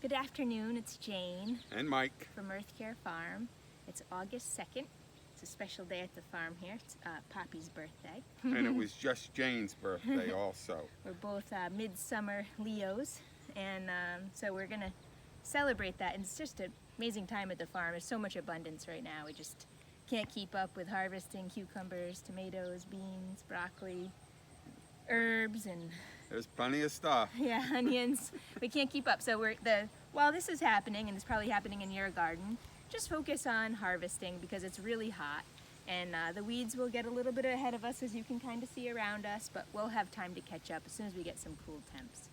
Good afternoon, it's Jane. And Mike. From Earth Care Farm. It's August 2nd. It's a special day at the farm here. It's Poppy's birthday. And it was just Jane's birthday also. We're both midsummer Leos, and so we're going to celebrate that. And it's just an amazing time at the farm. There's so much abundance right now. We just can't keep up with harvesting cucumbers, tomatoes, beans, broccoli, herbs, and there's plenty of stuff. yeah, onions. We can't keep up. So while this is happening, and it's probably happening in your garden, just focus on harvesting because it's really hot, and the weeds will get a little bit ahead of us, as you can kind of see around us, but we'll have time to catch up as soon as we get some cool temps.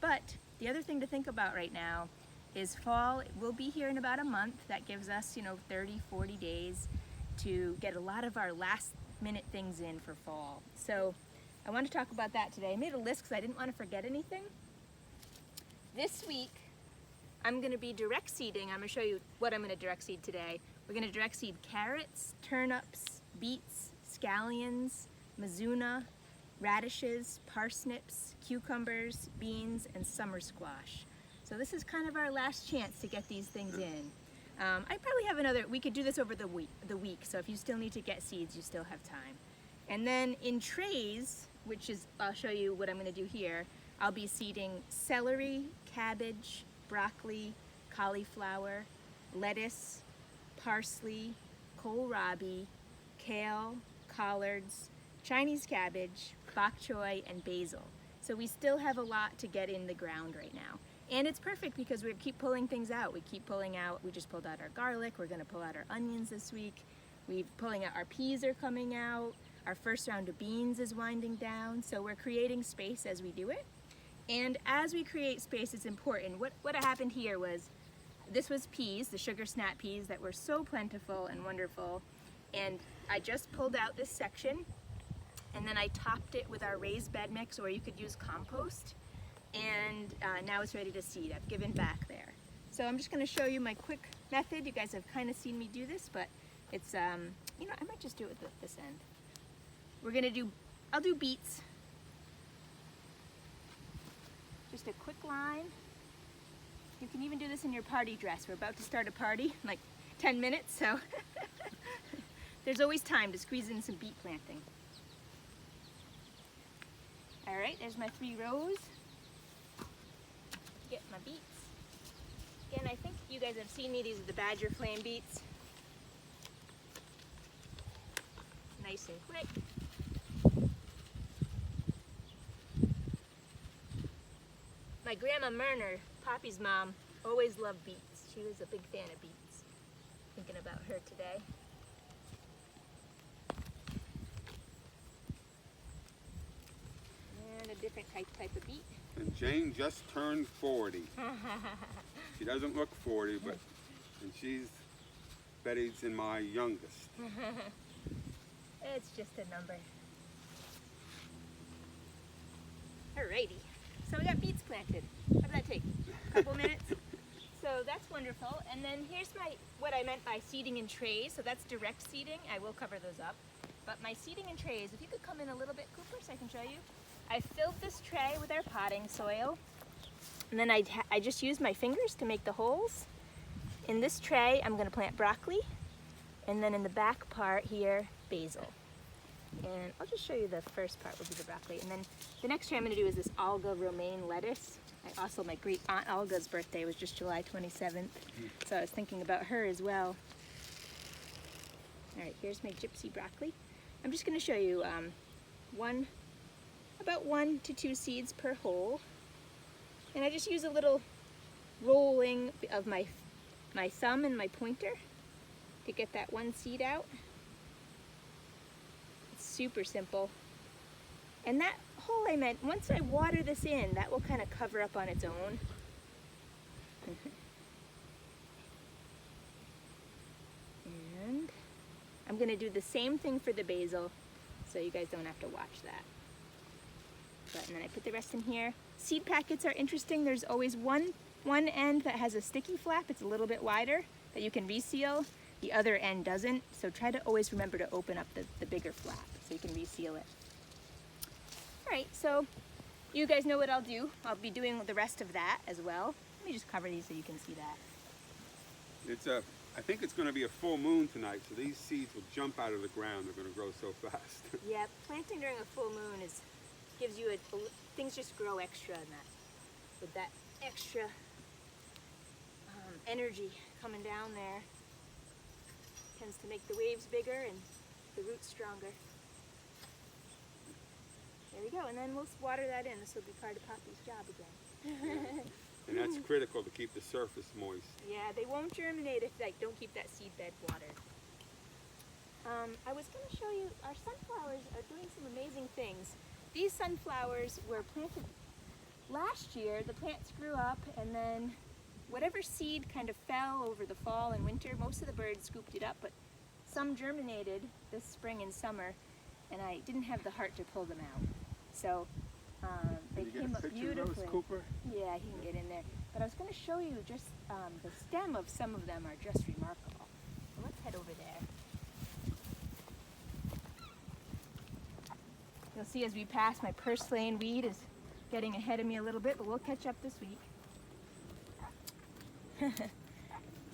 But the other thing to think about right now is fall. It will be here in about a month. That gives us, 30, 40 days to get a lot of our last minute things in for fall. So I want to talk about that today. I made a list because I didn't want to forget anything. This week, I'm going to be direct seeding. I'm going to show you what I'm going to direct seed today. We're going to direct seed carrots, turnips, beets, scallions, mizuna, radishes, parsnips, cucumbers, beans, and summer squash. So this is kind of our last chance to get these things in. I probably have we could do this over the week, so if you still need to get seeds, you still have time. And then in trays, which is, I'll show you what I'm going to do here, I'll be seeding celery, cabbage, broccoli, cauliflower, lettuce, parsley, kohlrabi, kale, collards, Chinese cabbage, bok choy, and basil. So we still have a lot to get in the ground right now. And it's perfect because we keep pulling things out. We keep pulling out, we just pulled out our garlic, we're going to pull out our onions this week. We're pulling out, our peas are coming out. Our first round of beans is winding down, so we're creating space as we do it. And as we create space, it's important. What happened here was, this was peas, the sugar snap peas that were so plentiful and wonderful. And I just pulled out this section, and then I topped it with our raised bed mix, or you could use compost. And now it's ready to seed. I've given back there. So I'm just gonna show you my quick method. You guys have kind of seen me do this, but it's, I might just do it with this end. I'll do beets. Just a quick line. You can even do this in your party dress. We're about to start a party in like 10 minutes, so there's always time to squeeze in some beet planting. All right, there's my 3 rows. Get my beets. Again, I think you guys have seen me. These are the Badger Flame beets. Nice and quick. My grandma Myrner, Poppy's mom, always loved beets. She was a big fan of beets. Thinking about her today. And a different type of beet. And Jane just turned 40. She doesn't look 40, but and she's Betty's and my youngest. It's just a number. Alrighty. So we got beets planted. How did that take? A couple minutes? So that's wonderful. And then here's what I meant by seeding in trays. So that's direct seeding. I will cover those up. But my seeding in trays, if you could come in a little bit, Cooper, so I can show you. I filled this tray with our potting soil. And then I just used my fingers to make the holes. In this tray, I'm going to plant broccoli. And then in the back part here, basil. And I'll just show you the first part, will be the broccoli. And then the next tray I'm going to do is this Olga romaine lettuce. My great aunt Olga's birthday was just July 27th. So I was thinking about her as well. All right, here's my gypsy broccoli. I'm just going to show you about 1 to 2 seeds per hole. And I just use a little rolling of my thumb and my pointer to get that one seed out. It's super simple. And that hole I meant, once I water this in, that will kind of cover up on its own. And I'm going to do the same thing for the basil, so you guys don't have to watch that. And then I put the rest in here. Seed packets are interesting. There's always one end that has a sticky flap. It's a little bit wider that you can reseal. The other end doesn't. So try to always remember to open up the bigger flap so you can reseal it. All right, so you guys know what I'll do. I'll be doing the rest of that as well. Let me just cover these so you can see that. I think it's going to be a full moon tonight, so these seeds will jump out of the ground. They're going to grow so fast. Yeah, planting during a full moon gives you things just grow extra in that, with that extra energy coming down there. Tends to make the waves bigger and the roots stronger. There we go, and then we'll water that in. This will be part of Poppy's job again. And that's critical to keep the surface moist. Yeah, they won't germinate if don't keep that seed bed watered. I was going to show you, our sunflowers are doing some amazing things. These sunflowers were planted last year. The plants grew up, and then whatever seed kind of fell over the fall and winter, most of the birds scooped it up, but some germinated this spring and summer, and I didn't have the heart to pull them out. So they came up beautifully. Cooper? Yeah, he can get in there. But I was going to show you just the stem of some of them are just remarkable. So let's head over there. You'll see as we pass, my purslane weed is getting ahead of me a little bit, but we'll catch up this week.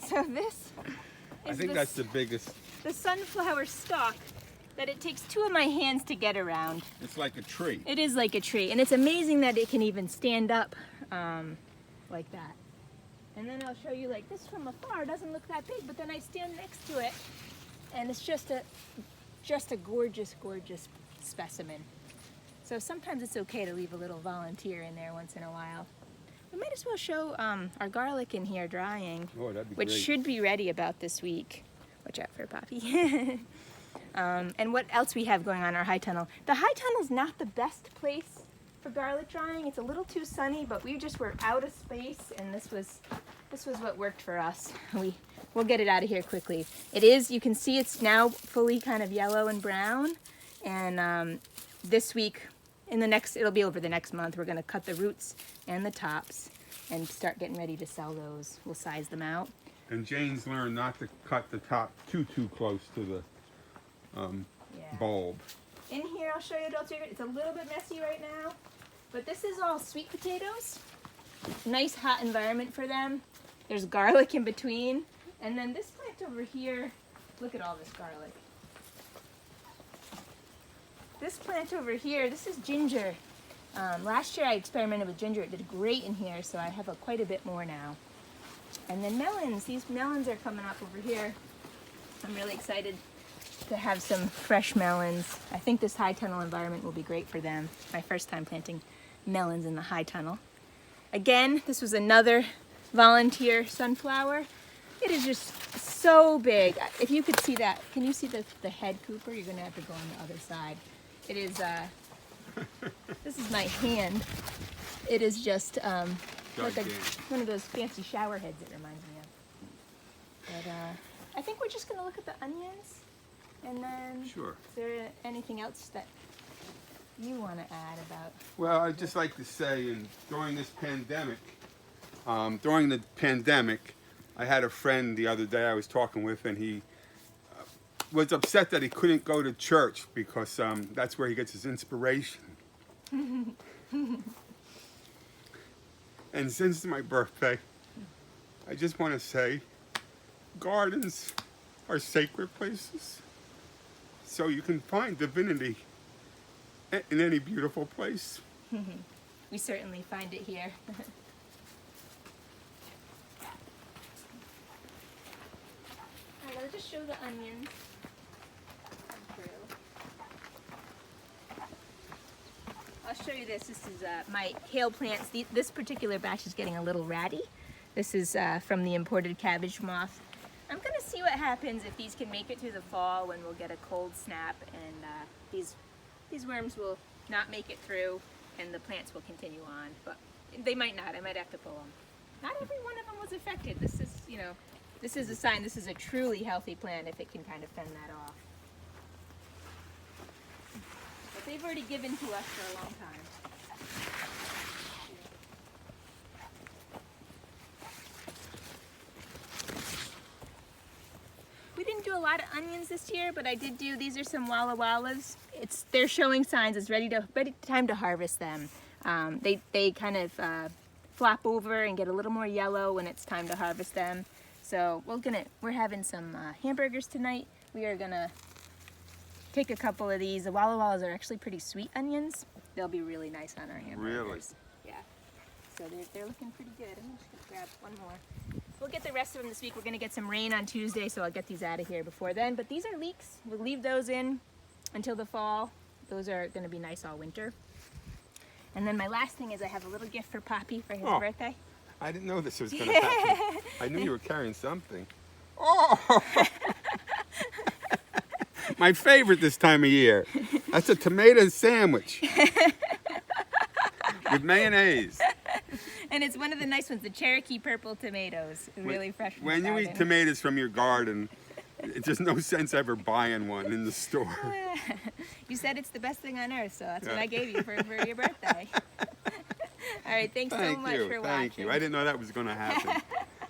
So this is I think that's the biggest. the sunflower stalk that it takes two of my hands to get around. It's like a tree. It is like a tree, and it's amazing that it can even stand up like that. And then I'll show you like this from afar. It doesn't look that big, but then I stand next to it, and it's just a gorgeous, gorgeous specimen. So sometimes it's okay to leave a little volunteer in there once in a while. We might as well show our garlic in here drying, Oh, that'd be which great. should be ready about this week. Watch out for Poppy. And what else we have going on in our high tunnel. The high tunnel's not the best place for garlic drying. It's a little too sunny, but we just were out of space, and this was what worked for us. We'll get it out of here quickly. It is, you can see it's now fully kind of yellow and brown, and this week, it'll be over the next month, we're gonna cut the roots and the tops and start getting ready to sell those. We'll size them out. And Jane's learned not to cut the top too close to the bulb. In here, I'll show you adult secret. It's a little bit messy right now, but this is all sweet potatoes. Nice hot environment for them. There's garlic in between. And then this plant over here, look at all this garlic. This plant over here, this is ginger. Last year I experimented with ginger. It did great in here, so I have quite a bit more now. And then melons. These melons are coming up over here. I'm really excited to have some fresh melons. I think this high tunnel environment will be great for them. My first time planting melons in the high tunnel. Again, this was another volunteer sunflower. It is just so big. If you could see that, can you see the head, Cooper? You're gonna have to go on the other side. It is, this is my hand. It is just like one of those fancy shower heads it reminds me of. But I think we're just gonna look at the onions, and then Sure. is there anything else that you want to add about? Well, I'd just like to say, during the pandemic, I had a friend the other day I was talking with, and he was upset that he couldn't go to church because that's where he gets his inspiration. And since my birthday, I just want to say, gardens are sacred places, so you can find divinity in any beautiful place. We certainly find it here. Alright, I'll just show the onions. I'll show you this. This is my kale plants. This particular batch is getting a little ratty. This is from the imported cabbage moth. I'm gonna see what happens if these can make it through the fall when we'll get a cold snap, and these worms will not make it through, and the plants will continue on. But they might not. I might have to pull them. Not every one of them was affected. This is, this is a sign. This is a truly healthy plant if it can kind of fend that off. But they've already given to us for a long time. We didn't do a lot of onions this year, but I did do, these are some Walla Wallas. They're showing signs, it's ready time to harvest them. They kind of flop over and get a little more yellow when it's time to harvest them. So we're having some hamburgers tonight. We are gonna take a couple of these. The Walla Wallas are actually pretty sweet onions. They'll be really nice on our hamburgers. Really? Yeah. So they're looking pretty good. I'm just gonna grab one more. We'll get the rest of them this week. We're gonna get some rain on Tuesday, so I'll get these out of here before then. But these are leeks. We'll leave those in until the fall. Those are gonna be nice all winter. And then my last thing is I have a little gift for Poppy for his birthday. I didn't know this was going to happen. I knew you were carrying something. Oh! My favorite this time of year. That's a tomato sandwich with mayonnaise. And it's one of the nice ones, the Cherokee purple tomatoes. Really fresh from When the you garden. eat tomatoes from your garden, it's just no sense ever buying one in the store. You said it's the best thing on earth, so that's what I gave you for your birthday. All right, thanks so much for watching. Thank you. I didn't know that was going to happen.